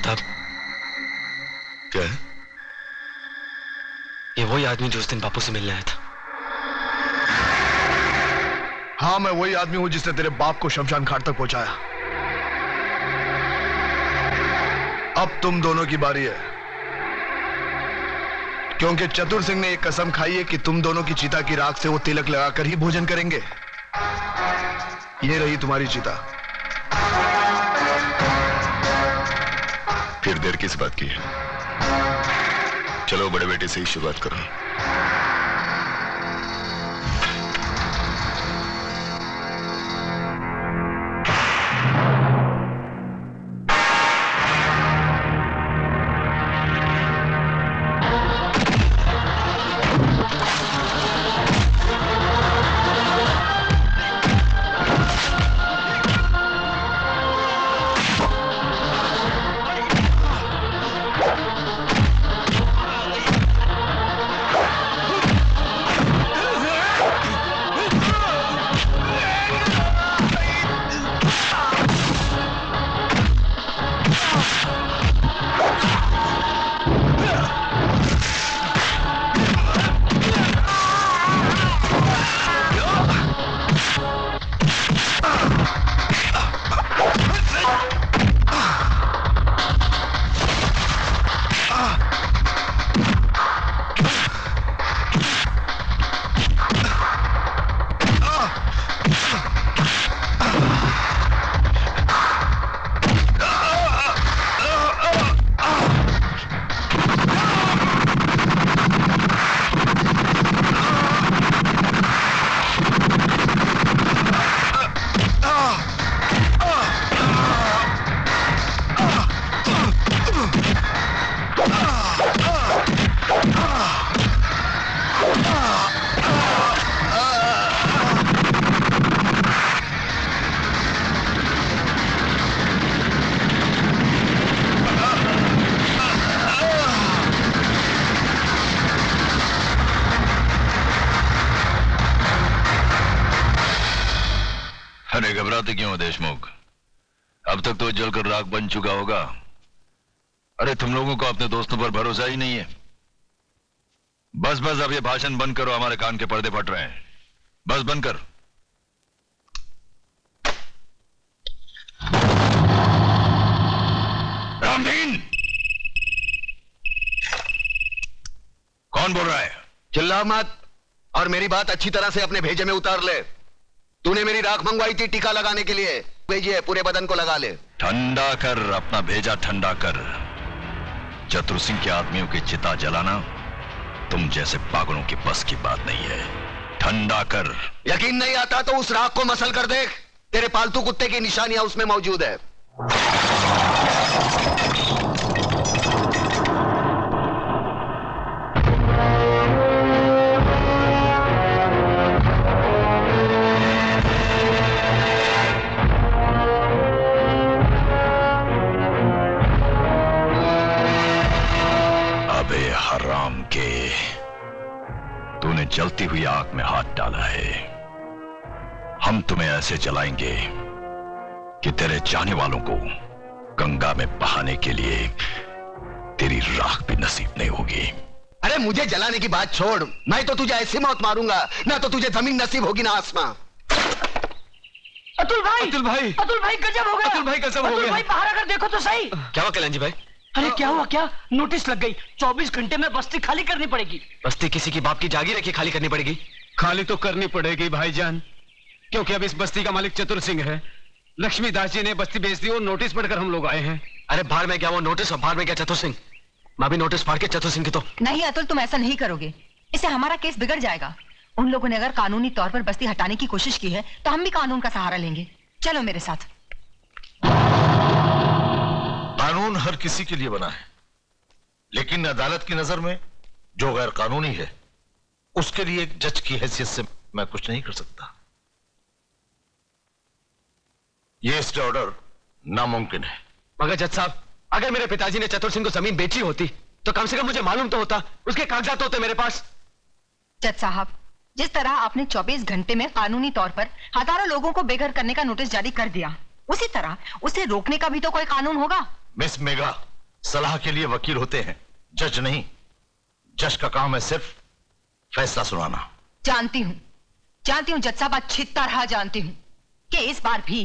प्रताप, क्या है? ये वही आदमी जो उस दिन बापू से मिलने आया था। हाँ, मैं वही आदमी हूं जिसने तेरे बाप को शमशान घाट तक पहुंचाया। अब तुम दोनों की बारी है, क्योंकि चतुर सिंह ने एक कसम खाई है कि तुम दोनों की चिता की राख से वो तिलक लगाकर ही भोजन करेंगे। ये रही तुम्हारी चिता। फिर देर किस बात की है? चलो बड़े बेटे से ही शुरुआत करो। अरे घबराते क्यों हो देशमुख? अब तक तो जलकर राख बन चुका होगा। अरे तुम लोगों को अपने दोस्तों पर भरोसा ही नहीं है। बस बस अब ये भाषण बंद करो, हमारे कान के पर्दे फट रहे हैं। बस बंद कर। रामदीन, कौन बोल रहा है? चिल्ला मत और मेरी बात अच्छी तरह से अपने भेजे में उतार ले। तूने मेरी राख मंगवाई थी टीका लगाने के लिए, भेजिए, पूरे बदन को लगा ले। ठंडा कर, अपना भेजा ठंडा कर। चतुर सिंह के आदमियों की चिता जलाना तुम जैसे पागलों की बस की बात नहीं है। ठंडा कर। यकीन नहीं आता तो उस राख को मसल कर देख, तेरे पालतू कुत्ते की निशानियां उसमें मौजूद है। हराम के, तूने जलती हुई आग में हाथ डाला है। हम तुम्हें ऐसे जलाएंगे कि तेरे चाहने वालों को गंगा में बहाने के लिए तेरी राख भी नसीब नहीं होगी। अरे मुझे जलाने की बात छोड़, मैं तो तुझे ऐसी मौत मारूंगा ना तो तुझे जमीन नसीब होगी ना आसमां। अतुल भाई, अतुल भाई, अतुल भाई गजब हो गया। अतुल भाई गजब हो गया। अतुल भाई बाहर आकर देखो तो सही। क्या हुआ कल्याण जी भाई? अरे क्या हुआ? क्या नोटिस लग गई, 24 घंटे में बस्ती खाली करनी पड़ेगी। बस्ती किसी की बाप की जागीर है कि खाली करनी पड़ेगी? खाली तो करनी पड़ेगी भाईजान, क्योंकि अब इस बस्ती का मालिक चतुर सिंह है। लक्ष्मीदास जी ने बस्ती बेच दी और नोटिस पढ़कर हम लोग आए हैं। अरे बाहर में क्या वो नोटिस और बाहर में क्या चतुर सिंह? मैं भी नोटिस फाड़ के चतुर सिंह की तो। नहीं अतुल, तुम ऐसा नहीं करोगे, इससे हमारा केस बिगड़ जाएगा। उन लोगों ने अगर कानूनी तौर पर बस्ती हटाने की कोशिश की है तो हम भी कानून का सहारा लेंगे। चलो मेरे साथ। कानून हर किसी के लिए बना है, लेकिन अदालत की नजर में जो गैर कानूनी है उसके लिए एक जज की हैसियत से मैं कुछ नहीं कर सकता। यह स्टे ऑर्डर नामुमकिन है। मगर जज साहब, अगर मेरे पिताजी ने चतुर सिंह को जमीन बेची होती तो कम से कम मुझे मालूम तो होता, उसके कागजात होते मेरे पास। जज साहब, जिस तरह आपने 24 घंटे में कानूनी तौर पर हजारों लोगों को बेघर करने का नोटिस जारी कर दिया, उसी तरह उसे रोकने का भी तो कोई कानून होगा। मिस मेघा, सलाह के लिए वकील होते हैं, जज नहीं। जज का काम है सिर्फ फैसला सुनाना। जानती हूँ जज साहब, अच्छी तरह जानती हूँ कि इस बार भी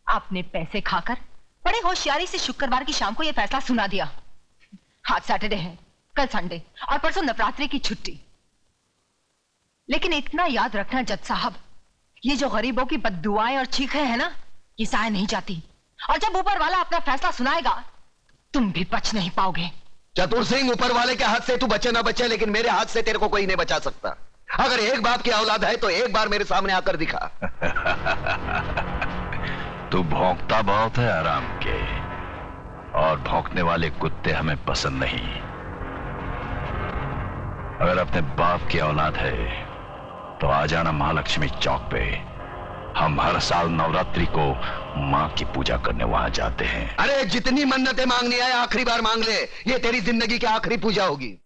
आपने पैसे खाकर बड़े होशियारी से शुक्रवार की शाम को यह फैसला सुना दिया। आज सैटरडे है, कल संडे और परसों नवरात्रि की छुट्टी। लेकिन इतना याद रखना जज साहब, ये जो गरीबों की बद्दुआएं और चीखें हैं ना, ये साए नहीं जाती। और जब ऊपर वाला अपना फैसला सुनाएगा, तुम भी बच नहीं पाओगे। चतुर सिंह, ऊपर वाले के हाथ से तू बचे ना बचे, लेकिन मेरे हाथ से तेरे को कोई नहीं बचा सकता। अगर एक बाप की औलाद है तो एक बार मेरे सामने आकर दिखा। तू भौंकता बहुत है आराम के, और भौंकने वाले कुत्ते हमें पसंद नहीं। अगर अपने बाप की औलाद है तो आ जाना महालक्ष्मी चौक पे। हम हर साल नवरात्रि को मां की पूजा करने वहां जाते हैं। अरे जितनी मन्नतें मांगनी है आखिरी बार मांग ले, ये तेरी जिंदगी की आखिरी पूजा होगी।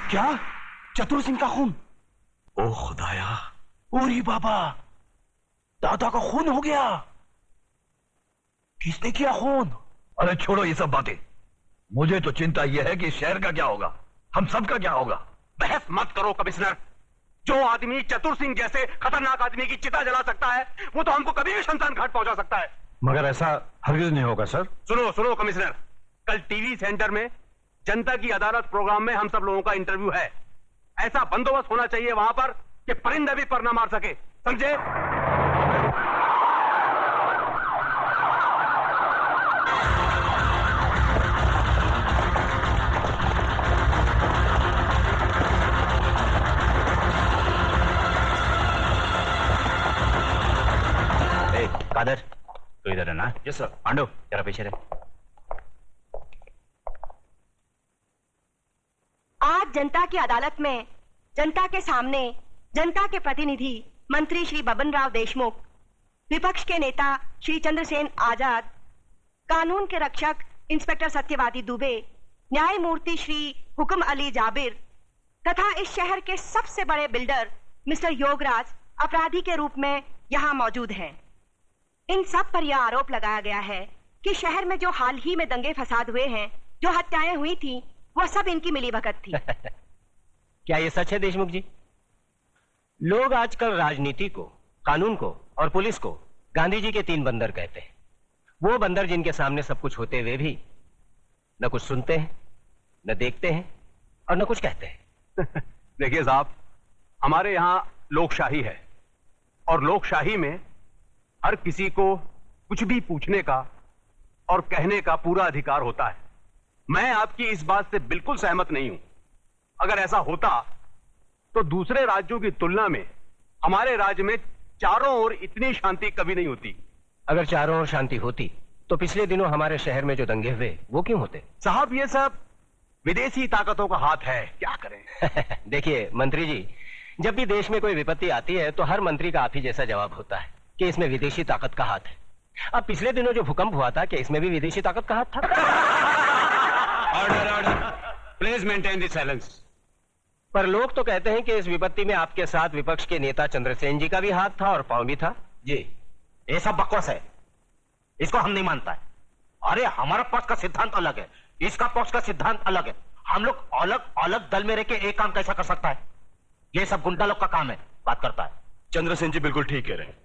क्या? चतुर सिंह का खून? ओ खुदाया, ओरी बाबा, दादा का खून हो गया। किसने किया खून? अरे छोड़ो ये सब बातें, मुझे तो चिंता यह है कि शहर का क्या होगा, हम सब का क्या होगा। बहस मत करो कमिश्नर। जो आदमी चतुर सिंह जैसे खतरनाक आदमी की चिता जला सकता है, वो तो हमको कभी भी शमशान घाट पहुंचा सकता है। मगर ऐसा हरगिज नहीं होगा सर। सुनो सुनो कमिश्नर, कल टीवी सेंटर में जनता की अदालत प्रोग्राम में हम सब लोगों का इंटरव्यू है। ऐसा बंदोबस्त होना चाहिए वहां पर कि परिंदे भी पर ना मार सके, समझे? कादर, तो इधर है ना? Yes sir. पांडु, जरा पीछे रहे। आज जनता की अदालत में जनता के सामने जनता के प्रतिनिधि मंत्री श्री बबन राव देशमुख, विपक्ष के नेता श्री चंद्रसेन आजाद, कानून के रक्षक इंस्पेक्टर सत्यवादी दुबे, न्यायमूर्ति श्री हुक्म अली जाबिर तथा इस शहर के सबसे बड़े बिल्डर मिस्टर योगराज अपराधी के रूप में यहाँ मौजूद हैं। इन सब पर यह आरोप लगाया गया है कि शहर में जो हाल ही में दंगे फसाद हुए हैं, जो हत्याएं हुई थी, वह सब इनकी मिलीभगत थी। क्या ये सच है देशमुख जी? लोग आजकल राजनीति को, कानून को और पुलिस को गांधी जी के 3 बंदर कहते हैं। वो बंदर जिनके सामने सब कुछ होते हुए भी न कुछ सुनते हैं, न देखते हैं और न कुछ कहते हैं। देखिए साहब, हमारे यहां लोकशाही है और लोकशाही में हर किसी को कुछ भी पूछने का और कहने का पूरा अधिकार होता है। मैं आपकी इस बात से बिल्कुल सहमत नहीं हूं। अगर ऐसा होता तो दूसरे राज्यों की तुलना में हमारे राज्य में चारों ओर इतनी शांति कभी नहीं होती। अगर चारों ओर शांति होती तो पिछले दिनों हमारे शहर में जो दंगे हुए वो क्यों होते? साहब, ये सब विदेशी ताकतों का हाथ है, क्या करें। देखिए मंत्री जी, जब भी देश में कोई विपत्ति आती है तो हर मंत्री का आप ही जैसा जवाब होता है कि इसमें विदेशी ताकत का हाथ है। अब पिछले दिनों जो भूकंप हुआ था, क्या इसमें भी विदेशी ताकत का हाथ था? Order order, please maintain the silence. पर लोग तो कहते हैं कि इस विपत्ति में आपके साथ विपक्ष के नेता चंद्रसेन जी का भी हाथ था और पांव भी था। जी, ये सब बकवास है, इसको हम नहीं मानता है। अरे हमारा पक्ष का सिद्धांत अलग है, इसका पक्ष का सिद्धांत अलग है। हम लोग अलग अलग दल में रह के एक काम कैसा कर सकता है? ये सब गुंडा लोग का काम है, बात करता है। चंद्रसेन जी बिल्कुल ठीक कह रहे हैं।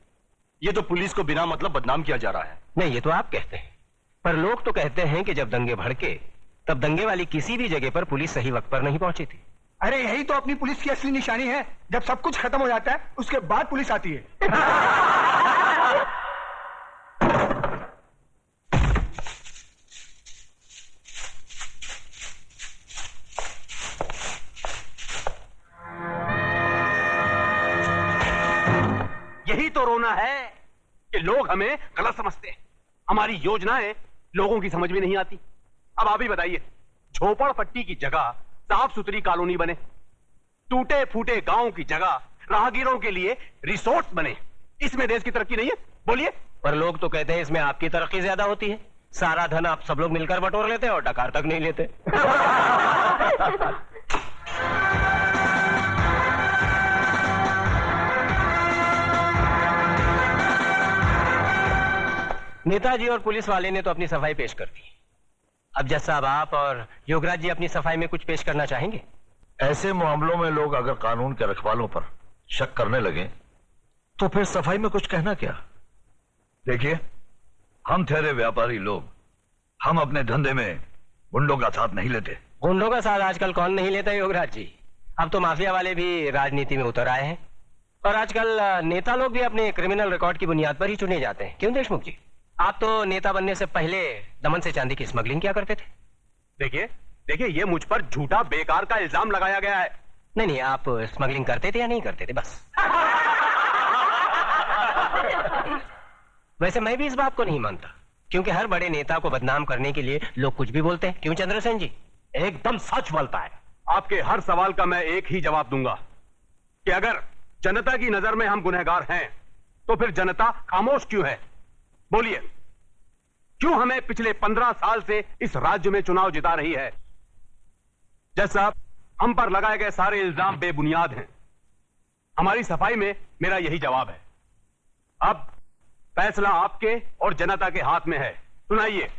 ये तो पुलिस को बिना मतलब बदनाम किया जा रहा है। नहीं, ये तो आप कहते हैं, पर लोग तो कहते हैं कि जब दंगे भड़के तब दंगे वाली किसी भी जगह पर पुलिस सही वक्त पर नहीं पहुंची थी। अरे यही तो अपनी पुलिस की असली निशानी है। जब सब कुछ खत्म हो जाता है उसके बाद पुलिस आती है। यही तो रोना है कि लोग हमें गलत समझते हैं। हमारी योजनाएं लोगों की समझ में नहीं आती। अब आप ही बताइए, झोपड़पट्टी की जगह साफ सुथरी कॉलोनी बने, टूटे फूटे गांव की जगह राहगीरों के लिए रिसोर्ट बने, इसमें देश की तरक्की नहीं है? बोलिए। पर लोग तो कहते हैं इसमें आपकी तरक्की ज्यादा होती है। सारा धन आप सब लोग मिलकर बटोर लेते हैं और डकार तक नहीं लेते। नेताजी और पुलिस वाले ने तो अपनी सफाई पेश कर दी। अब जज साहब, आप और योगराज जी अपनी सफाई में कुछ पेश करना चाहेंगे? ऐसे मामलों में लोग अगर कानून के रखवालों पर शक करने लगे तो फिर सफाई में कुछ कहना क्या? देखिए, हम ठहरे व्यापारी लोग, हम अपने धंधे में गुंडों का साथ नहीं लेते। गुंडों का साथ आजकल कौन नहीं लेता योगराज जी? अब तो माफिया वाले भी राजनीति में उतर आए हैं और आजकल नेता लोग भी अपने क्रिमिनल रिकॉर्ड की बुनियाद पर ही चुने जाते हैं। क्यों देशमुख जी, आप तो नेता बनने से पहले दमन से चांदी की स्मगलिंग क्या करते थे? देखिए ये मुझ पर झूठा बेकार का इल्जाम लगाया गया है। नहीं, आप स्मगलिंग करते थे या नहीं करते थे? बस। वैसे मैं भी इस बात को नहीं मानता, क्योंकि हर बड़े नेता को बदनाम करने के लिए लोग कुछ भी बोलते हैं। क्यों चंद्रसेन जी? एकदम सच बोलता है। आपके हर सवाल का मैं एक ही जवाब दूंगा कि अगर जनता की नजर में हम गुनहगार हैं तो फिर जनता खामोश क्यों है? बोलिए, क्यों हमें पिछले 15 साल से इस राज्य में चुनाव जिता रही है? जज साहब, हम पर लगाए गए सारे इल्जाम बेबुनियाद हैं। हमारी सफाई में मेरा यही जवाब है। अब फैसला आपके और जनता के हाथ में है। सुनाइए।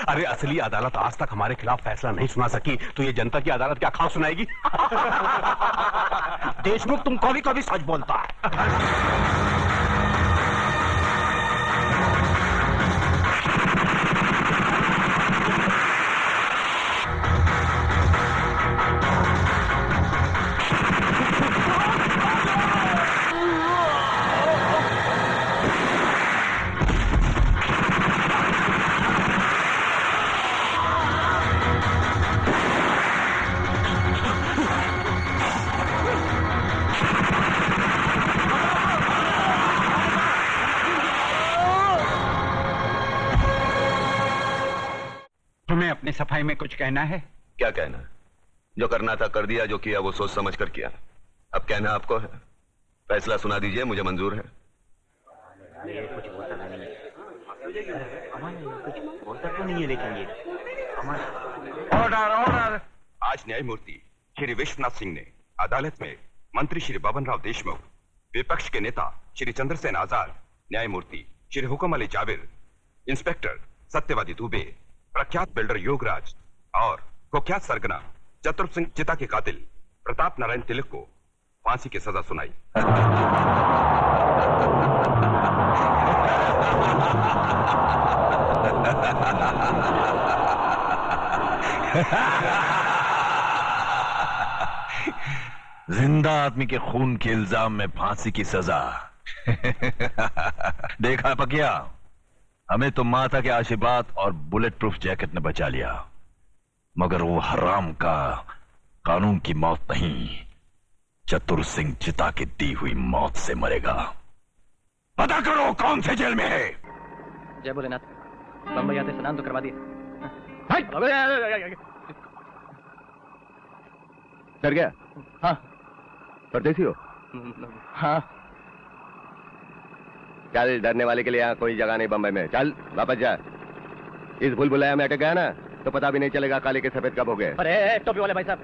अरे असली अदालत आज तक हमारे खिलाफ फैसला नहीं सुना सकी तो ये जनता की अदालत क्या खास सुनाएगी? देशमुख, तुम कभी कभी सच बोलता है। अपनी सफाई में कुछ कहना है? क्या कहना? जो करना था कर दिया, जो किया वो सोच समझ कर किया। अब कहना आपको है। फैसला सुना दीजिए, मुझे मंजूर है। कुछ बोलता नहीं है लेकिन ये ऑर्डर। आज न्यायमूर्ति श्री विश्वनाथ सिंह ने अदालत में मंत्री श्री बबन राव देशमुख, विपक्ष के नेता श्री चंद्रसेन आजाद, न्यायमूर्ति श्री हुकम अली जाबिर, इंस्पेक्टर सत्यवादी दुबे, प्रख्यात बिल्डर योगराज और कुख्यात सरगना चतुर सिंह चिता के कातिल प्रताप नारायण तिलक को फांसी की सजा सुनाई। जिंदा आदमी के खून के इल्जाम में फांसी की सजा। देखा पकिया, हमें तो माता के आशीर्वाद और बुलेट प्रूफ जैकेट ने बचा लिया, मगर वो हराम का कानून की मौत नहीं, चतुर सिंह चिता की दी हुई मौत से मरेगा। पता करो कौन से जेल में है। जय भोलेनाथ। बम्बई आते स्नान तो करवा दिए। डर गया? हाँ। परदेसी हो? हाँ। चल, डरने वाले के लिए यहाँ कोई जगह नहीं बम्बई में। चल वापस जा। इस भूल भुलैया में अटक गया ना तो पता भी नहीं चलेगा काले के सफेद कब हो गए। अरे टोपी वाले भाई साहब,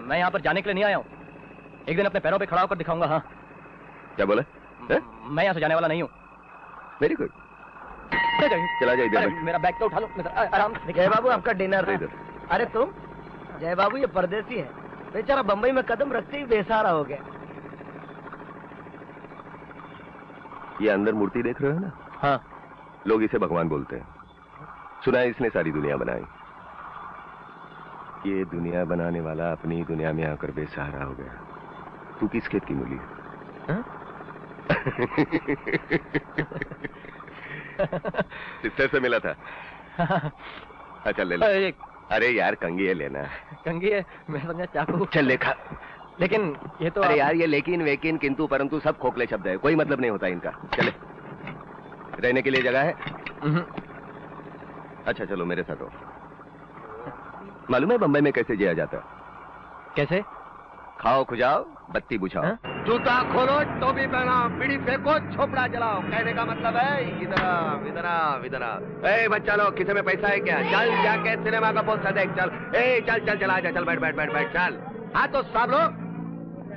मैं यहाँ पर जाने के लिए नहीं आया हूँ। एक दिन अपने पैरों पे खड़ा होकर दिखाऊंगा। हाँ। क्या बोले? मैं यहाँ से जाने वाला नहीं हूँ। Very good. चला जाए इधर। मेरा बैग तो उठा लो। आराम से। जय बाबू, आपका डिनर। अरे तुम? जय बाबू, ये परदेसी है बेचारा, बंबई में कदम रखते ही बेसहारा हो गया। ये अंदर मूर्ति देख रहे हो ना? हाँ। लोग इसे भगवान बोलते हैं। सुना है इसने सारी दुनिया बनाई। ये दुनिया बनाने वाला अपनी दुनिया में आकर बेसहारा हो गया। तू किस खेत की मूली है? सिस्टर से मिला था। अच्छा ले ले। अरे यार, कंगी है, लेना। कंगी है? मैं समझा चाकू। चल लेखा। लेकिन ये तो अरे यार, ये लेकिन वेकिन किंतु परंतु सब खोखले शब्द है, कोई मतलब नहीं होता इनका। चले, रहने के लिए जगह है? अच्छा चलो मेरे साथ हो। मालूम है बंबई में कैसे जिया जाता है? कैसे? खाओ खुजाओ बत्ती बुझाओ, जूता खोलो टोपी पहनाओ, बीड़ी फेंको छोपड़ा जलाओ। कहने का मतलब है इधर आओ, इधर आओ, इधर आओ। ए बच्चा लोग, किसी में पैसा है क्या? चल जाके सिनेमा का पोस्टर देख। चल चल चल चल आजा, चल बैठ बैठ बैठ बैठ चल। हाँ तो सब लोग,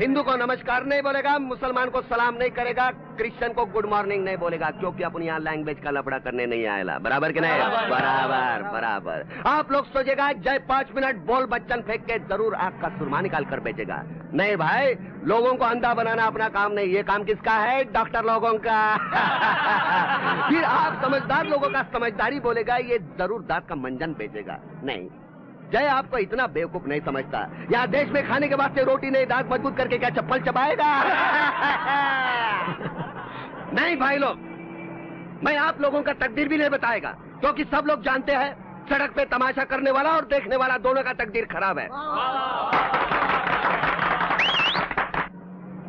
हिंदू को नमस्कार नहीं बोलेगा, मुसलमान को सलाम नहीं करेगा, क्रिश्चियन को गुड मॉर्निंग नहीं बोलेगा, क्योंकि अपन यहाँ लैंग्वेज का लफड़ा करने नहीं आएला। बराबर कि नहीं? बराबर बराबर। आप लोग सोचेगा जय 5 मिनट बोल बच्चन फेंक के जरूर आग का सुरमा निकाल कर बेचेगा। नहीं भाई, लोगों को अंधा बनाना अपना काम नहीं, ये काम किसका है? डॉक्टर लोगों का। फिर आप समझदार लोगों का समझदारी बोलेगा, ये जरूर दांत का मंजन बेचेगा। नहीं, जय आपको इतना बेवकूफ नहीं समझता। यहाँ देश में खाने के वास्ते रोटी नहीं, दांत मजबूत करके क्या चप्पल चबाएगा? नहीं भाई लोग, मैं आप लोगों का तकदीर भी नहीं बताएगा, क्योंकि सब लोग जानते हैं सड़क पे तमाशा करने वाला और देखने वाला दोनों का तकदीर खराब है।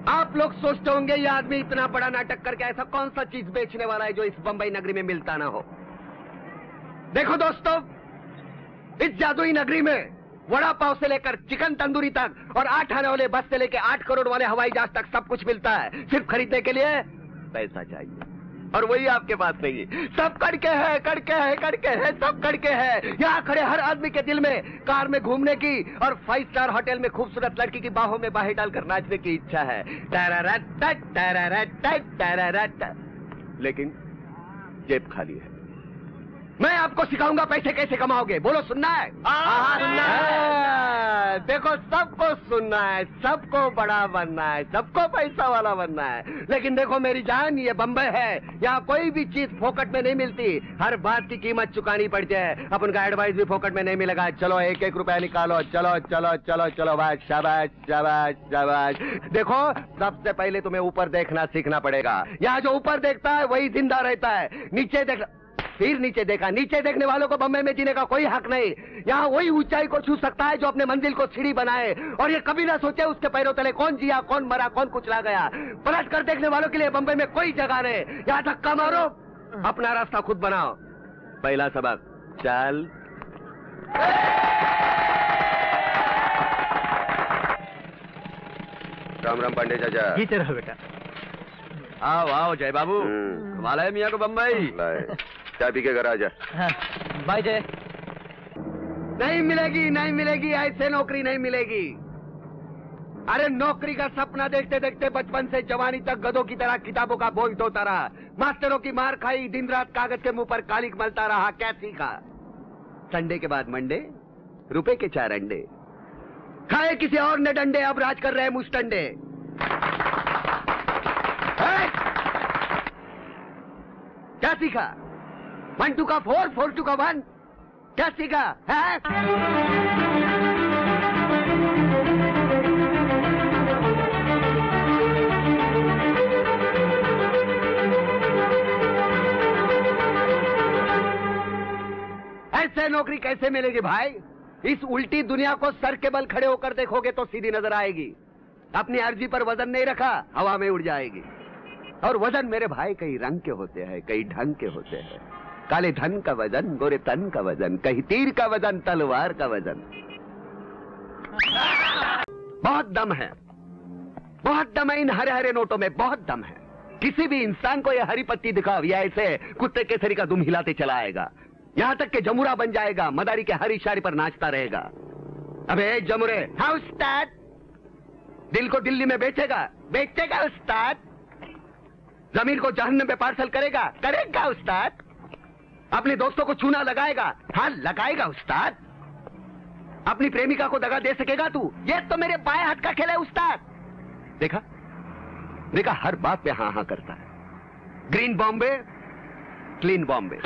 आप लोग सोचते होंगे ये आदमी इतना बड़ा नाटक करके ऐसा कौन सा चीज बेचने वाला है जो इस बंबई नगरी में मिलता ना हो। देखो दोस्तों, इस जादुई नगरी में वड़ा पाव से लेकर चिकन तंदूरी तक और 8 आने वाले बस से लेकर 8 करोड़ वाले हवाई जहाज तक सब कुछ मिलता है। सिर्फ खरीदने के लिए पैसा चाहिए, और वही आपके पास नहीं है। सब कड़के है, कड़के है, कड़के है, सब कड़के है। यहाँ खड़े हर आदमी के दिल में कार में घूमने की और 5 स्टार होटल में खूबसूरत लड़की की बाहों में बाहें डालकर नाचने की इच्छा है। लेकिन जेब खाली है। मैं आपको सिखाऊंगा पैसे कैसे कमाओगे। बोलो, सुनना है? सुनना है। देखो, सबको सुनना है, सबको बड़ा बनना है, सबको पैसा वाला बनना है। लेकिन देखो मेरी जान, ये बम्बई है, यहाँ कोई भी चीज फोकट में नहीं मिलती, हर बात की कीमत चुकानी पड़ती है। अपन का एडवाइस भी फोकट में नहीं मिलेगा। चलो 1-1 रुपया निकालो, चलो चलो चलो चलो, बस शाबाश शाबाश शाबाश। देखो, सबसे पहले तुम्हें ऊपर देखना सीखना पड़ेगा। यहाँ जो ऊपर देखता है वही जिंदा रहता है। नीचे देख, फिर नीचे देखा। नीचे देखने वालों को बम्बई में जीने का कोई हक नहीं। यहाँ वही ऊंचाई को छू सकता है जो अपने मंजिल को सीढ़ी बनाए, और ये कभी ना सोचे उसके पैरों तले कौन जिया, कौन मरा, कौन कुचला गया। पलट कर देखने वालों के लिए बम्बई में कोई जगह नहीं। यहाँ धक्का मारो, अपना रास्ता खुद बनाओ। पहला सबक, चल। राम राम पांडे चाचा। जीते रहो बेटा। आओ आओ जय बाबू, कमाल है मियाँ को बम्बई। चाय पी के घर आ जा। बाय जय। नहीं मिलेगी, नहीं मिलेगी, ऐसे नौकरी नहीं मिलेगी। अरे नौकरी का सपना देखते देखते बचपन से जवानी तक गधों की तरह किताबों का बोझ ढोता रहा, मास्टरों की मार खाई, दिन रात कागज के मुंह पर कालिक मलता रहा। क्या सीखा? संडे के बाद मंडे, रुपए के 4 अंडे खाए किसी और ने डंडे, अब राज कर रहे मुस्टंडे। क्या सीखा? 1 2 का 4, 4 2 का 1। क्या सीखा है? ऐसे नौकरी कैसे मिलेगी भाई? इस उल्टी दुनिया को सर के बल खड़े होकर देखोगे तो सीधी नजर आएगी। अपनी अर्जी पर वजन नहीं रखा, हवा में उड़ जाएगी। और वजन मेरे भाई कई रंग के होते हैं, कई ढंग के होते हैं। काले धन का वजन, गोरे तन का वजन, कहीं तीर का वजन, तलवार का वजन। बहुत दम है, बहुत दम है इन हरे हरे नोटों में, बहुत दम है। किसी भी इंसान को यह हरी पत्ती दिखाओ, या ऐसे कुत्ते केसरी का दुम हिलाते चला आएगा, यहां तक कि जमुरा बन जाएगा, मदारी के हर इशारे पर नाचता रहेगा। अबे जमुरे, हाँ उस्ताद। दिल को दिल्ली में बेचेगा, बेचेगा उस्ताद। जमीन को जहन्नम में पार्सल करेगा, करेगा उस्ताद। अपने दोस्तों को चूना लगाएगा, हाँ लगाएगा उस्ताद। अपनी प्रेमिका को दगा दे सकेगा तू? ये तो मेरे बाएं हाथ का खेल है उस्ताद। देखा देखा, हर बात पे हाँ हाँ करता है। Green Bombay, clean Bombay.